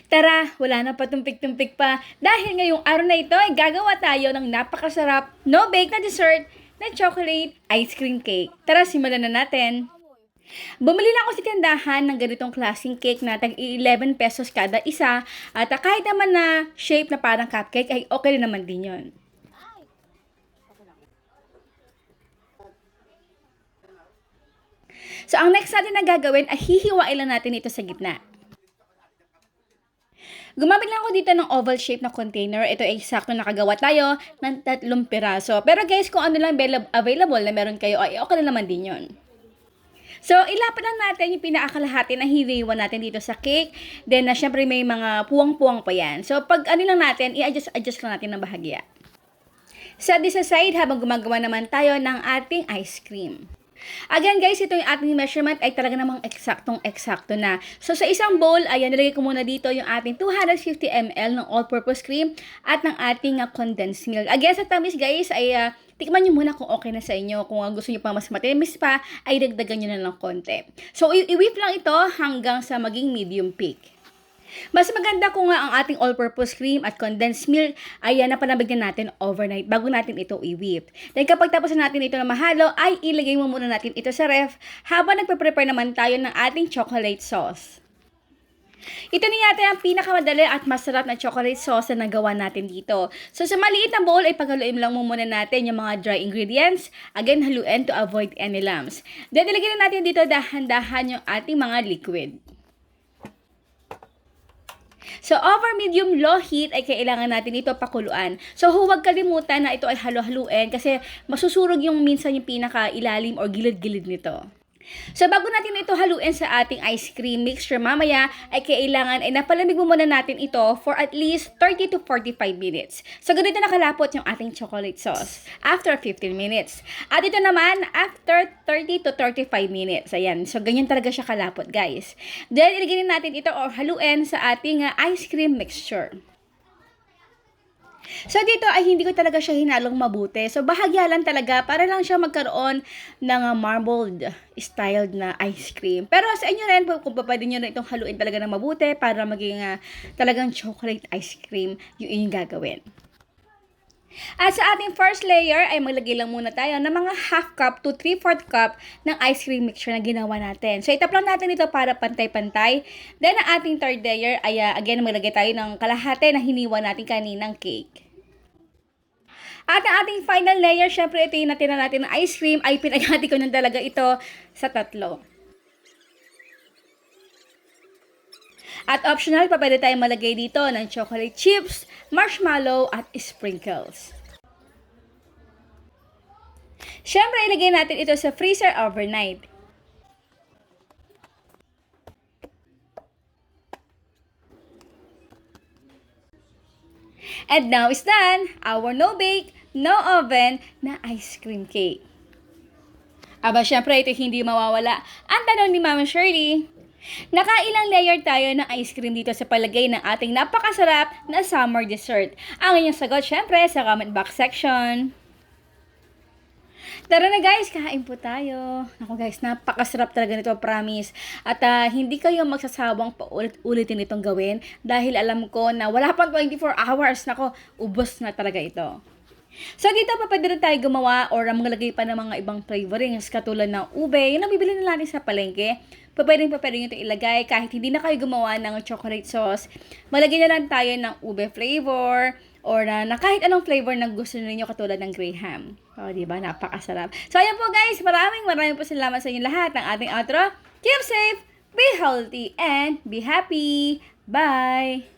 Tara, wala na patumpik-tumpik pa dahil ngayong araw na ito ay gagawa tayo ng napakasarap no-bake na dessert na chocolate ice cream cake. Tara, simulan na natin. Bumili lang ako sa tindahan ng ganitong klaseng cake na tag 11 pesos kada isa at kahit naman na shape na parang cupcake ay okay rin naman din yon. So, ang next natin na gagawin ay hihiwain lang natin ito sa gitna. Gumamit lang ako dito ng oval shape na container. Ito ay eksakto nakagawa tayo ng 3 piraso. Pero guys, kung ano lang available na meron kayo, ay okay na naman din yon. So, ilapit lang natin yung pinakakalahati na hiniwan natin dito sa cake. Then, syempre may mga puwang-puwang pa yan. So, pag ano lang natin, i-adjust lang natin ng bahagya. Sa this side, habang gumagawa naman tayo ng ating ice cream. Again guys, ito yung ating measurement ay talaga namang eksaktong-eksakto na. So sa isang bowl, ayan, nilagay ko muna dito yung ating 250 ml ng all-purpose cream at ng ating condensed milk. Again, sa tamis guys, ay tikman nyo muna kung okay na sa inyo. Kung gusto nyo pa mas matimis pa, ay dagdagan nyo na ng konti. So i-whip lang ito hanggang sa maging medium peak. Mas maganda kung ang ating all-purpose cream at condensed milk ay napanabig na natin overnight bago natin ito i-whip. Then kapag tapos na natin ito na mahalo, ay ilagay mo muna natin ito sa ref habang nagpe-prepare naman tayo ng ating chocolate sauce. Ito na yata ang pinakamadali at masarap na chocolate sauce na nagawa natin dito. So sa maliit na bowl ay paghaluin lang muna natin yung mga dry ingredients. Again, haluin to avoid any lumps. Then ilagay na natin dito dahan-dahan yung ating mga liquid. So, over medium-low heat ay kailangan natin ito pakuluan. So, huwag kalimutan na ito ay halo-haluin kasi masusurog yung minsan yung pinaka-ilalim or gilid-gilid nito. So, bago natin ito haluin sa ating ice cream mixture mamaya, ay kailangan ay napalamig mo muna natin ito for at least 30 to 45 minutes. So, ganito nakalapot yung ating chocolate sauce after 15 minutes. At ito naman, after 30 to 35 minutes. Ayan. So, ganyan talaga siya kalapot, guys. Then, ilagay natin ito or haluin sa ating ice cream mixture. So, dito ay hindi ko talaga siya hinalong mabuti. So, bahagya lang talaga para lang siya magkaroon ng marbled styled na ice cream. Pero sa inyo rin, kung pwede nyo na itong haluin talaga ng mabuti para maging talagang chocolate ice cream yung inyong gagawin. At sa ating first layer ay maglagay lang muna tayo ng mga half cup to 3/4 cup ng ice cream mixture na ginawa natin. So, itap lang natin ito para pantay-pantay. Then, ang ating third layer ay again maglagay tayo ng kalahati na hiniwa natin kaninang cake. At ang ating final layer, syempre ito yung natira natin ng ice cream ay pinaghati ko na talaga ito sa 3. At optional, pa pwede tayong malagay dito ng chocolate chips, marshmallow, at sprinkles. Siyempre, ilagay natin ito sa freezer overnight. And now is done, our no-bake, no-oven na ice cream cake. Aba, syempre, ito hindi mawawala. Ang tanong ni Mama Shirley, nakailang layer tayo ng ice cream dito sa palagay ng ating napakasarap na summer dessert? Ang inyong sagot, syempre, sa comment box section. Tara na guys, kain po tayo. Ako guys, napakasarap talaga nito, promise. At hindi kayo magsasawang paulit-ulitin itong gawin dahil alam ko na wala pang 24 hours. Nako, ubos na talaga ito. So dito pa pwede rin tayo gumawa or maglagay pa ng mga ibang flavorings katulad ng ube. Yung nabibili na natin sa palengke. Pwede nyo ito ilagay kahit hindi na kayo gumawa ng chocolate sauce. Malagay na lang tayo ng ube flavor or na kahit anong flavor na gusto niyo katulad ng graham. O, diba? Napakasarap. So, ayan po guys. Maraming po salamat sa inyo lahat ng ating outro. Keep safe, be healthy, and be happy. Bye!